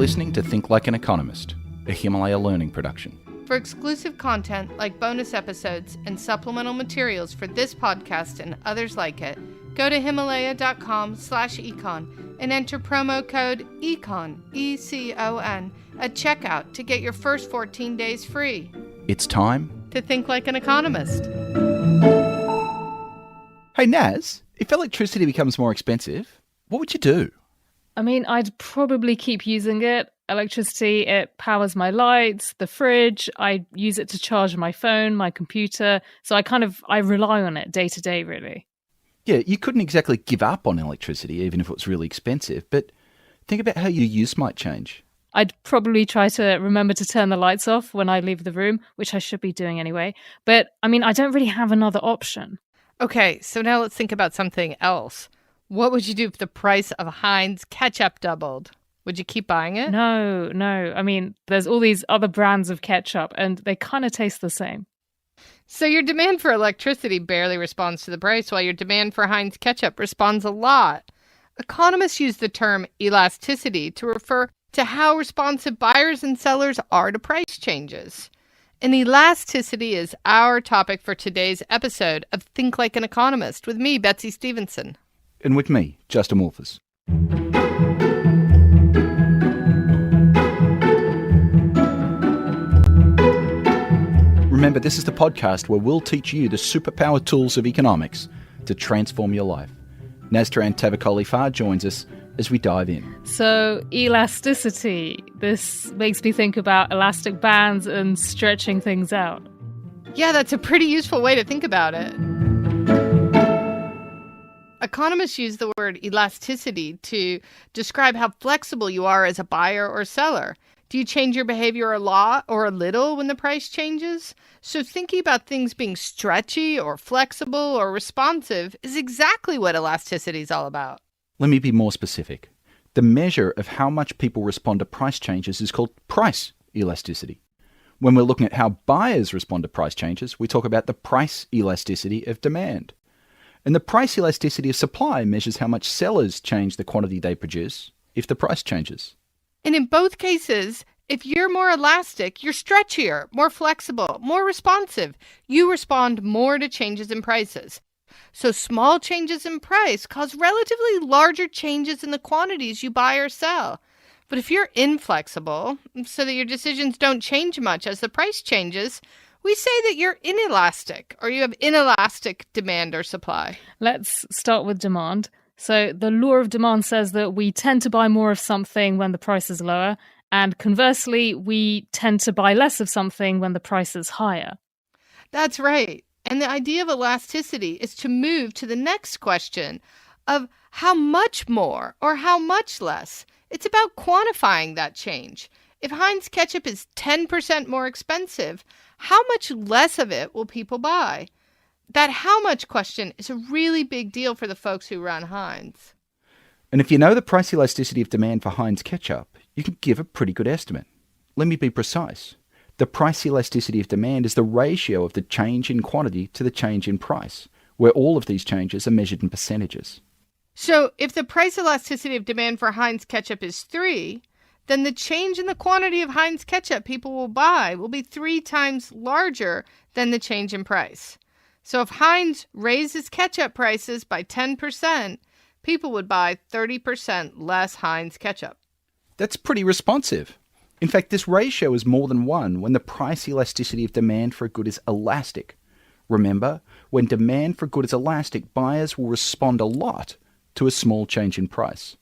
listening to Think Like an Economist, a Himalaya Learning production. For exclusive content like bonus episodes and supplemental materials for this podcast and others like it, go to himalaya.com/econ and enter promo code ECON, E-C-O-N, at checkout to get your first 14 days free. It's time To think like an economist. Hey Naz, if electricity becomes more expensive, what would you do? I mean, I'd probably keep using it. Electricity, it powers my lights, the fridge. I use it to charge my phone, my computer. So I rely on it day to day, really. Yeah, you couldn't exactly give up on electricity, even if it was really expensive, but think about how your use might change. I'd probably try to remember to turn the lights off when I leave the room, which I should be doing anyway. But, I mean, I don't really have another option. Okay, so now let's think about something else. What would you do if the price of Heinz ketchup doubled? Would you keep buying it? No. I mean, there's all these other brands of ketchup, and they kind of taste the same. So your demand for electricity barely responds to the price, while your demand for Heinz ketchup responds a lot. Economists use the term elasticity to refer to how responsive buyers and sellers are to price changes. And elasticity is our topic for today's episode of Think Like an Economist with me, Betsy Stevenson. And with me, Justin Wolfers. Remember, this is the podcast where we'll teach you the superpower tools of economics to transform your life. Naztaran Tavakoli-Far joins us as we dive in. So, elasticity. This makes me think about elastic bands and stretching things out. Yeah, that's a pretty useful way to think about it. Economists use the word elasticity to describe how flexible you are as a buyer or seller. Do you change your behavior a lot or a little when the price changes? So thinking about things being stretchy or flexible or responsive is exactly what elasticity is all about. Let me be more specific. The measure of how much people respond to price changes is called price elasticity. When we're looking at how buyers respond to price changes, we talk about the price elasticity of demand. And the price elasticity of supply measures how much sellers change the quantity they produce if the price changes. And in both cases, if you're more elastic, you're stretchier, more flexible, more responsive. You respond more to changes in prices. So small changes in price cause relatively larger changes in the quantities you buy or sell. But if you're inflexible, so that your decisions don't change much as the price changes, we say that you're inelastic, or you have inelastic demand or supply. Let's start with demand. So the law of demand says that we tend to buy more of something when the price is lower, and conversely, we tend to buy less of something when the price is higher. That's right. And the idea of elasticity is to move to the next question of how much more or how much less. It's about quantifying that change. If Heinz ketchup is 10% more expensive, how much less of it will people buy? That how much question is a really big deal for the folks who run Heinz. And if you know the price elasticity of demand for Heinz ketchup, you can give a pretty good estimate. Let me be precise. The price elasticity of demand is the ratio of the change in quantity to the change in price, where all of these changes are measured in percentages. So if the price elasticity of demand for Heinz ketchup is 3, then the change in the quantity of Heinz ketchup people will buy will be 3 times larger than the change in price. So if Heinz raises ketchup prices by 10%, people would buy 30% less Heinz ketchup. That's pretty responsive. In fact, this ratio is more than 1 when the price elasticity of demand for a good is elastic. Remember, when demand for a good is elastic, buyers will respond a lot to a small change in price.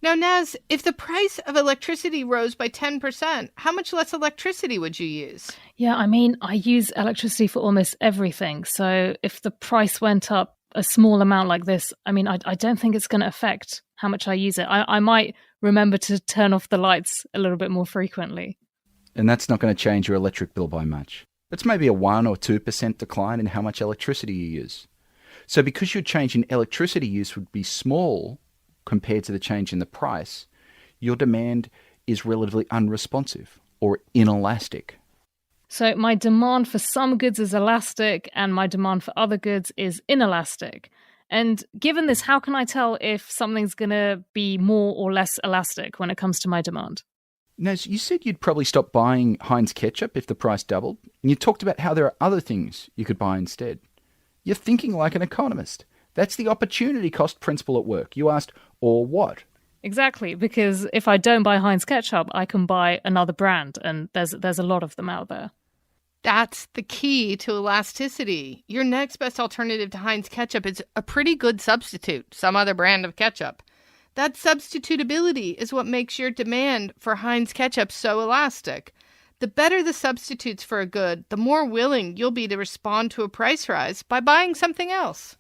Now, Naz, if the price of electricity rose by 10%, how much less electricity would you use? Yeah, I mean, I use electricity for almost everything. So if the price went up a small amount like this, I mean, I don't think it's going to affect how much I use it. I might remember to turn off the lights a little bit more frequently. And that's not going to change your electric bill by much. It's maybe a 1 or 2% decline in how much electricity you use. So because your change in electricity use would be small compared to the change in the price, your demand is relatively unresponsive or inelastic. So my demand for some goods is elastic and my demand for other goods is inelastic. And given this, how can I tell if something's going to be more or less elastic when it comes to my demand? Naz, you said you'd probably stop buying Heinz ketchup if the price doubled, and you talked about how there are other things you could buy instead. You're thinking like an economist. That's the opportunity cost principle at work. You asked, or what? Exactly, because if I don't buy Heinz ketchup, I can buy another brand, and there's a lot of them out there. That's the key to elasticity. Your next best alternative to Heinz ketchup is a pretty good substitute, some other brand of ketchup. That substitutability is what makes your demand for Heinz ketchup so elastic. The better the substitutes for a good, the more willing you'll be to respond to a price rise by buying something else.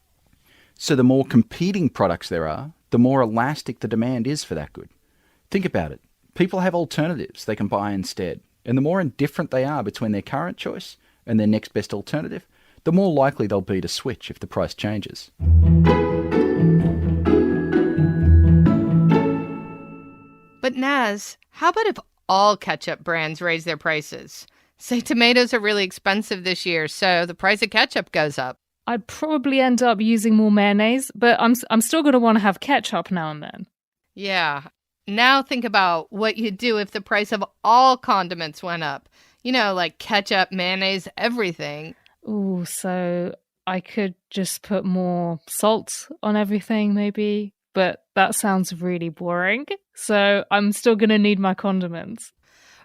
So the more competing products there are, the more elastic the demand is for that good. Think about it. People have alternatives they can buy instead. And the more indifferent they are between their current choice and their next best alternative, the more likely they'll be to switch if the price changes. But Naz, how about if all ketchup brands raise their prices? Say tomatoes are really expensive this year, so the price of ketchup goes up. I'd probably end up using more mayonnaise, but I'm still going to want to have ketchup now and then. Yeah. Now think about what you'd do if the price of all condiments went up. You know, like ketchup, mayonnaise, everything. Ooh, so I could just put more salt on everything, maybe. But that sounds really boring. So I'm still going to need my condiments.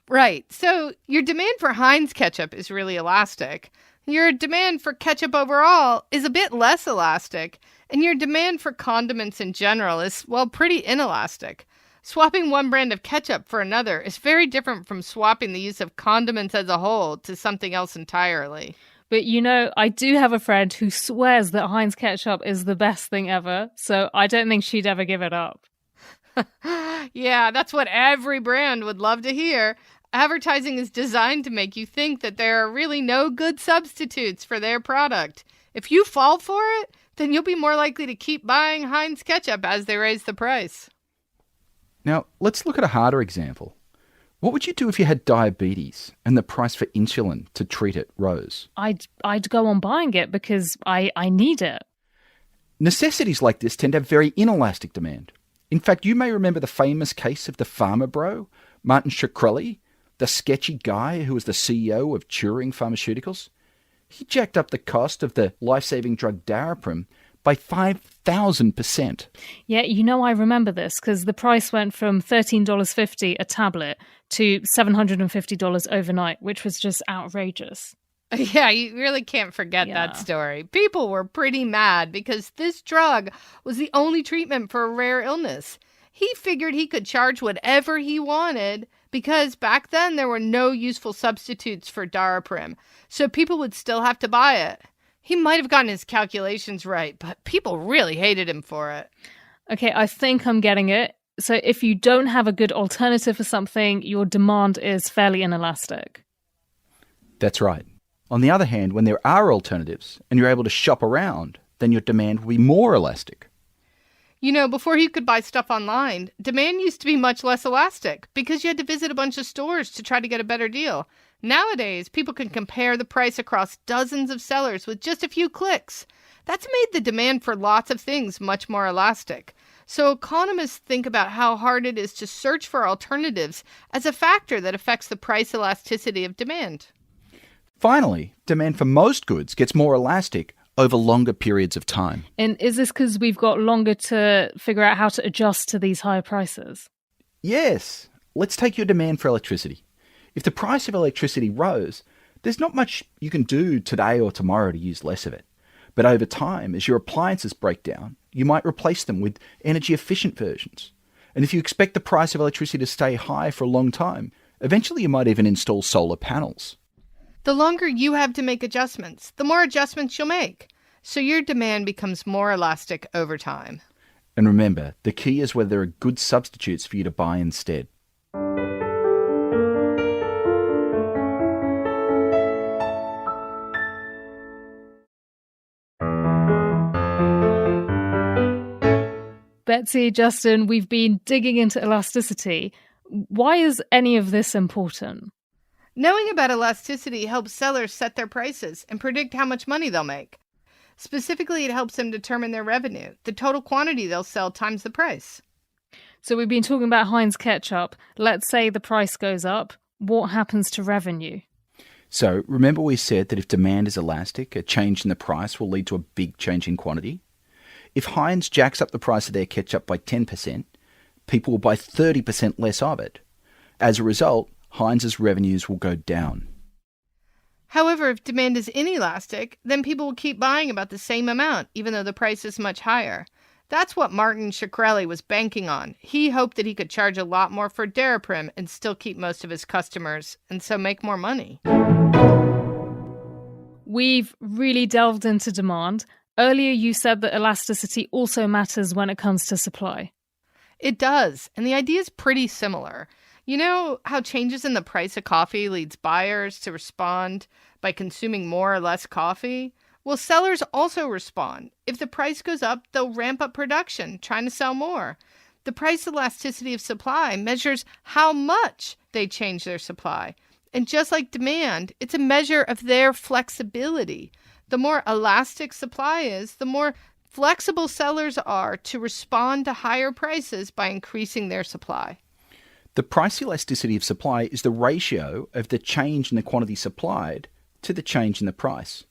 Right. So your demand for Heinz ketchup is really elastic. Your demand for ketchup overall is a bit less elastic. And your demand for condiments in general is, well, pretty inelastic. Swapping one brand of ketchup for another is very different from swapping the use of condiments as a whole to something else entirely. But you know, I do have a friend who swears that Heinz ketchup is the best thing ever, so I don't think she'd ever give it up. Yeah, that's what every brand would love to hear. Advertising is designed to make you think that there are really no good substitutes for their product. If you fall for it, then you'll be more likely to keep buying Heinz ketchup as they raise the price. Now, let's look at a harder example. What would you do if you had diabetes and the price for insulin to treat it rose? I'd go on buying it because I need it. Necessities like this tend to have very inelastic demand. In fact, you may remember the famous case of the farmer bro, Martin Shkreli, the sketchy guy who was the CEO of Turing Pharmaceuticals. He jacked up the cost of the life-saving drug Daraprim by 5,000%. Yeah, you know, I remember this because the price went from $13.50 a tablet to $750 overnight, which was just outrageous. Yeah, you really can't forget that story. People were pretty mad because this drug was the only treatment for a rare illness. He figured he could charge whatever he wanted because back then there were no useful substitutes for Daraprim, so people would still have to buy it. He might have gotten his calculations right, but people really hated him for it. Okay, I think I'm getting it. So if you don't have a good alternative for something, your demand is fairly inelastic. That's right. On the other hand, when there are alternatives and you're able to shop around, then your demand will be more elastic. You know, before you could buy stuff online, demand used to be much less elastic because you had to visit a bunch of stores to try to get a better deal. Nowadays, people can compare the price across dozens of sellers with just a few clicks. That's made the demand for lots of things much more elastic. So economists think about how hard it is to search for alternatives as a factor that affects the price elasticity of demand. Finally, demand for most goods gets more elastic over longer periods of time. And is this because we've got longer to figure out how to adjust to these higher prices? Yes. Let's take your demand for electricity. If the price of electricity rose, there's not much you can do today or tomorrow to use less of it. But over time, as your appliances break down, you might replace them with energy-efficient versions. And if you expect the price of electricity to stay high for a long time, eventually you might even install solar panels. The longer you have to make adjustments, the more adjustments you'll make. So your demand becomes more elastic over time. And remember, the key is whether there are good substitutes for you to buy instead. Betsy, Justin, we've been digging into elasticity. Why is any of this important? Knowing about elasticity helps sellers set their prices and predict how much money they'll make. Specifically, it helps them determine their revenue, the total quantity they'll sell times the price. So we've been talking about Heinz ketchup. Let's say the price goes up. What happens to revenue? So remember we said that if demand is elastic, a change in the price will lead to a big change in quantity? If Heinz jacks up the price of their ketchup by 10%, people will buy 30% less of it. As a result, Heinz's revenues will go down. However, if demand is inelastic, then people will keep buying about the same amount, even though the price is much higher. That's what Martin Shkreli was banking on. He hoped that he could charge a lot more for Daraprim and still keep most of his customers, and so make more money. We've really delved into demand. Earlier you said that elasticity also matters when it comes to supply. It does, and the idea is pretty similar. You know how changes in the price of coffee leads buyers to respond by consuming more or less coffee? Well, sellers also respond. If the price goes up, they'll ramp up production, trying to sell more. The price elasticity of supply measures how much they change their supply. And just like demand, it's a measure of their flexibility. The more elastic supply is, the more flexible sellers are to respond to higher prices by increasing their supply. The price elasticity of supply is the ratio of the change in the quantity supplied to the change in the price.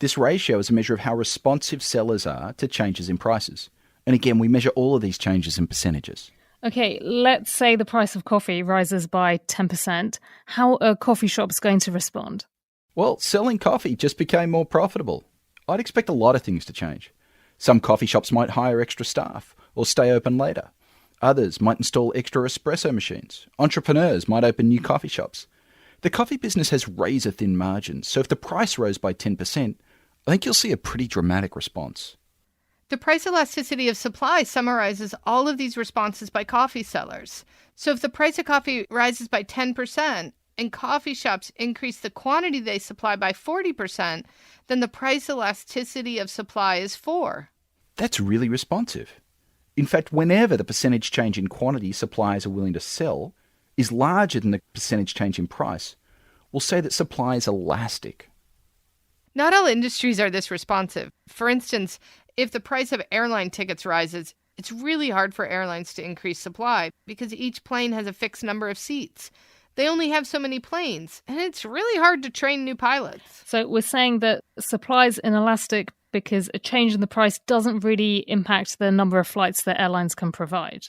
This ratio is a measure of how responsive sellers are to changes in prices. And again, we measure all of these changes in percentages. Okay, let's say the price of coffee rises by 10%. How are coffee shops going to respond? Well, selling coffee just became more profitable. I'd expect a lot of things to change. Some coffee shops might hire extra staff or stay open later. Others might install extra espresso machines. Entrepreneurs might open new coffee shops. The coffee business has razor-thin margins, so if the price rose by 10%, I think you'll see a pretty dramatic response. The price elasticity of supply summarizes all of these responses by coffee sellers. So if the price of coffee rises by 10% and coffee shops increase the quantity they supply by 40%, then the price elasticity of supply is 4. That's really responsive. In fact, whenever the percentage change in quantity suppliers are willing to sell is larger than the percentage change in price, we'll say that supply is elastic. Not all industries are this responsive. For instance, if the price of airline tickets rises, it's really hard for airlines to increase supply because each plane has a fixed number of seats. They only have so many planes, and it's really hard to train new pilots. So we're saying that supply is inelastic because a change in the price doesn't really impact the number of flights that airlines can provide.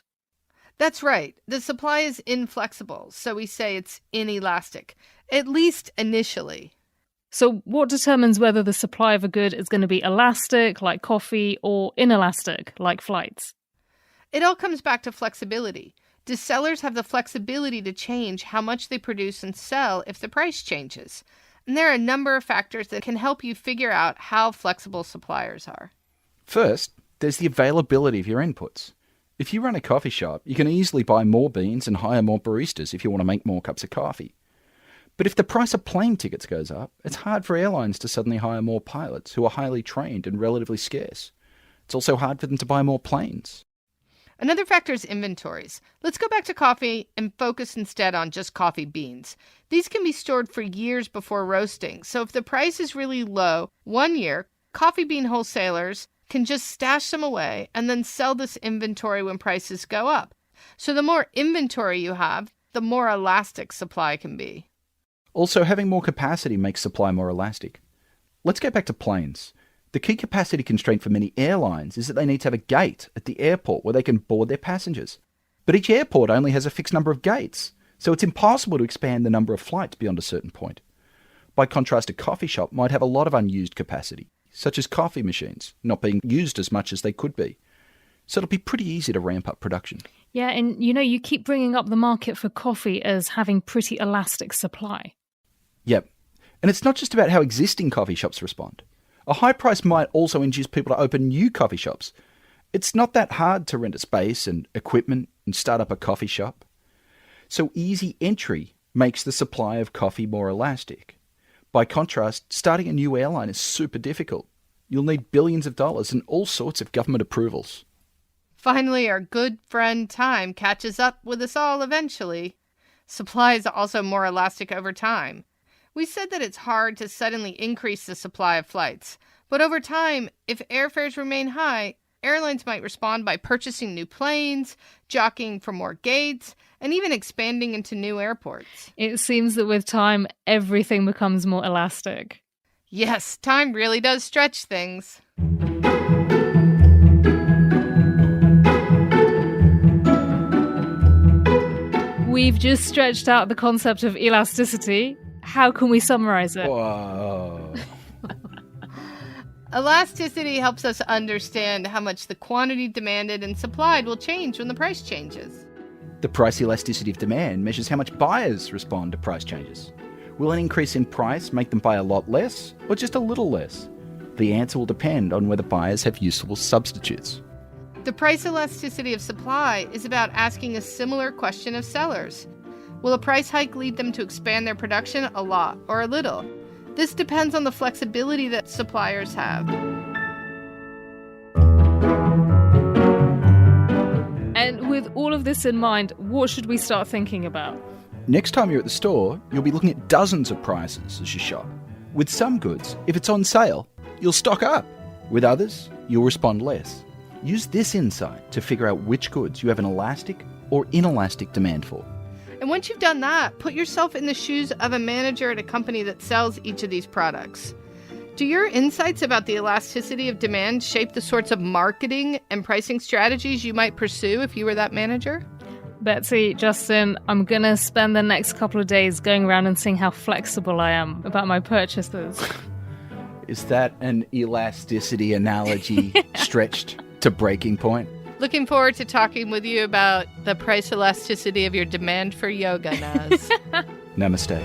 That's right. The supply is inflexible, so we say it's inelastic, at least initially. So what determines whether the supply of a good is going to be elastic, like coffee, or inelastic, like flights? It all comes back to flexibility. Do sellers have the flexibility to change how much they produce and sell if the price changes? And there are a number of factors that can help you figure out how flexible suppliers are. First, there's the availability of your inputs. If you run a coffee shop, you can easily buy more beans and hire more baristas if you want to make more cups of coffee. But if the price of plane tickets goes up, it's hard for airlines to suddenly hire more pilots who are highly trained and relatively scarce. It's also hard for them to buy more planes. Another factor is inventories. Let's go back to coffee and focus instead on just coffee beans. These can be stored for years before roasting, so if the price is really low 1 year, coffee bean wholesalers can just stash them away and then sell this inventory when prices go up. So the more inventory you have, the more elastic supply can be. Also, having more capacity makes supply more elastic. Let's go back to planes. The key capacity constraint for many airlines is that they need to have a gate at the airport where they can board their passengers. But each airport only has a fixed number of gates, so it's impossible to expand the number of flights beyond a certain point. By contrast, a coffee shop might have a lot of unused capacity, such as coffee machines not being used as much as they could be. So it'll be pretty easy to ramp up production. Yeah, and you keep bringing up the market for coffee as having pretty elastic supply. Yep. And it's not just about how existing coffee shops respond. A high price might also induce people to open new coffee shops. It's not that hard to rent a space and equipment and start up a coffee shop. So easy entry makes the supply of coffee more elastic. By contrast, starting a new airline is super difficult. You'll need billions of dollars and all sorts of government approvals. Finally, our good friend time catches up with us all eventually. Supply is also more elastic over time. We said that it's hard to suddenly increase the supply of flights, but over time, if airfares remain high, airlines might respond by purchasing new planes, jockeying for more gates, and even expanding into new airports. It seems that with time, everything becomes more elastic. Yes, time really does stretch things. We've just stretched out the concept of elasticity. How can we summarize it? Whoa. Elasticity helps us understand how much the quantity demanded and supplied will change when the price changes. The price elasticity of demand measures how much buyers respond to price changes. Will an increase in price make them buy a lot less or just a little less? The answer will depend on whether buyers have useful substitutes. The price elasticity of supply is about asking a similar question of sellers. Will a price hike lead them to expand their production a lot or a little? This depends on the flexibility that suppliers have. And with all of this in mind, what should we start thinking about? Next time you're at the store, you'll be looking at dozens of prices as you shop. With some goods, if it's on sale, you'll stock up. With others, you'll respond less. Use this insight to figure out which goods you have an elastic or inelastic demand for. And once you've done that, put yourself in the shoes of a manager at a company that sells each of these products. Do your insights about the elasticity of demand shape the sorts of marketing and pricing strategies you might pursue if you were that manager? Betsy, Justin, I'm going to spend the next couple of days going around and seeing how flexible I am about my purchases. Is that an elasticity analogy stretched to breaking point? Looking forward to talking with you about the price elasticity of your demand for yoga, Naz. Namaste.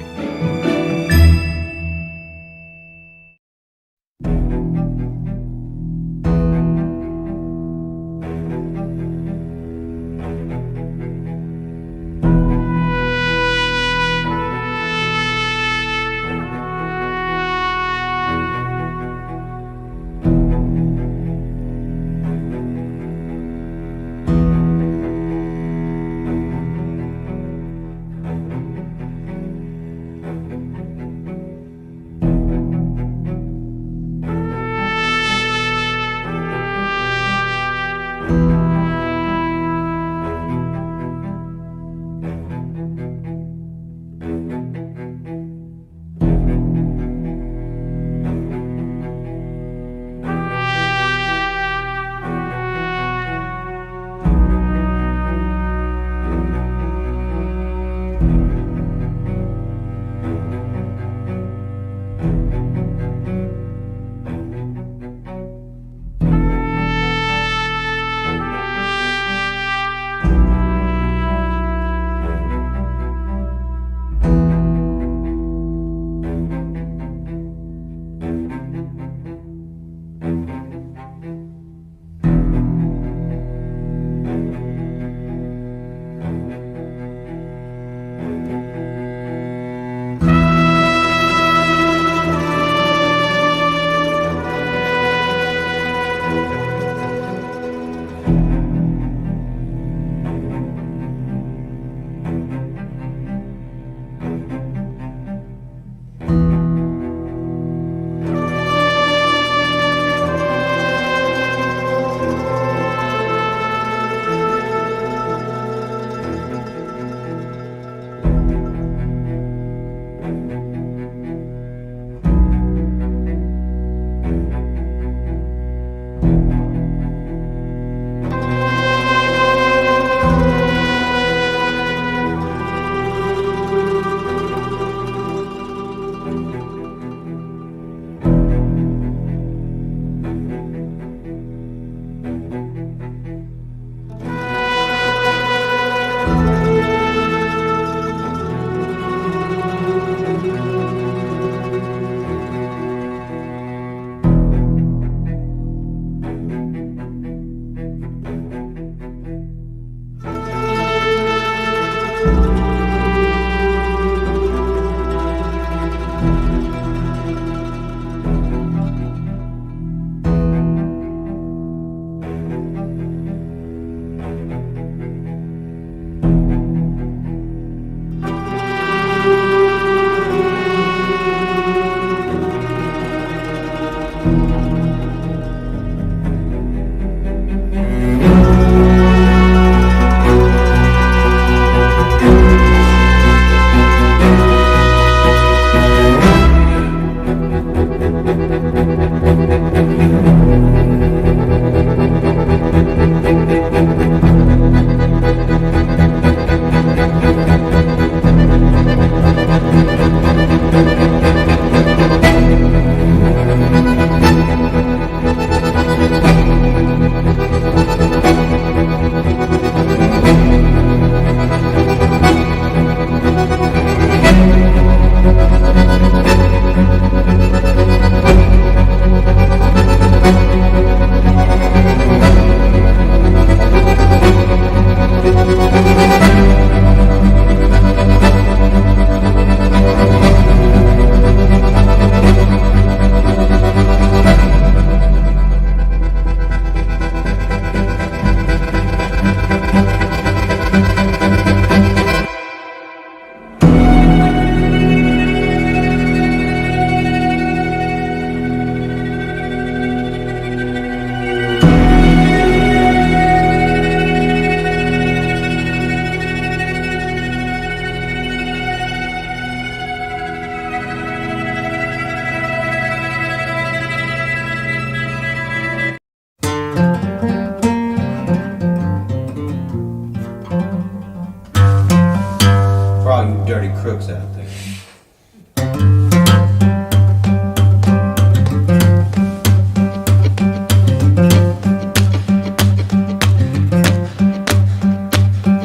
young dirty crooks out there.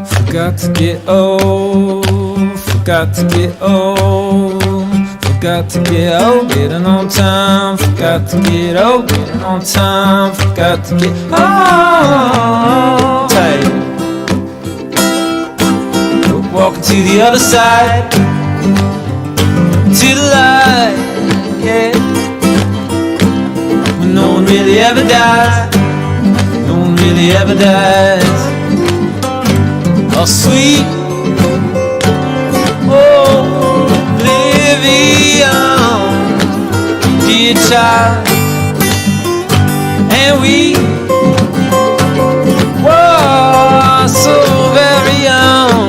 Forgot to get old, forgot to get old, forgot to get old, getting on time, forgot to get old, getting on time, forgot to get old. Tight. Walking to the other side, to the light, yeah. When no one really ever dies, no one really ever dies. Oh, sweet, oh, oblivion, dear child, and we were so very young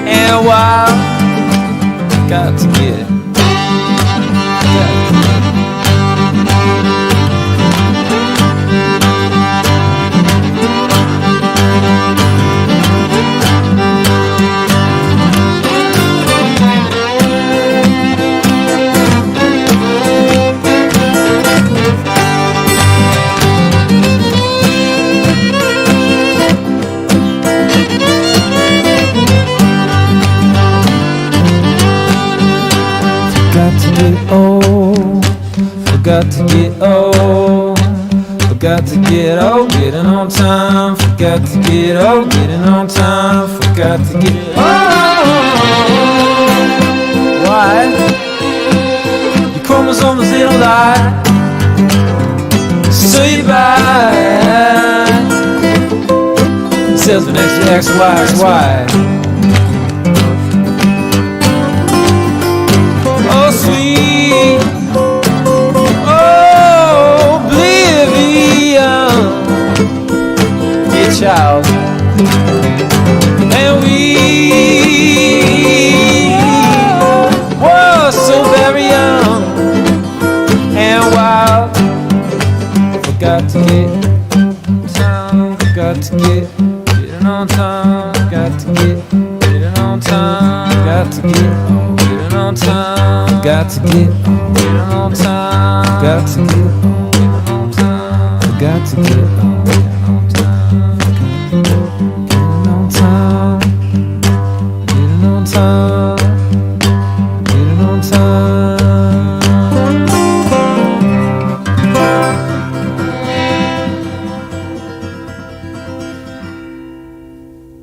and wild. Got to get it. Forgot to get old, forgot to get old, getting on time, forgot to get old, getting on time, forgot to get old. Why? Your chromosomes they don't lie, so you buy cells with extra X, Y, Y. Oh, sweet, oh, oblivion, dear child, and we were so very young and wild. Forgot to get time, forgot to get on time, got to get on time, got to get on time, got to get on time, got to get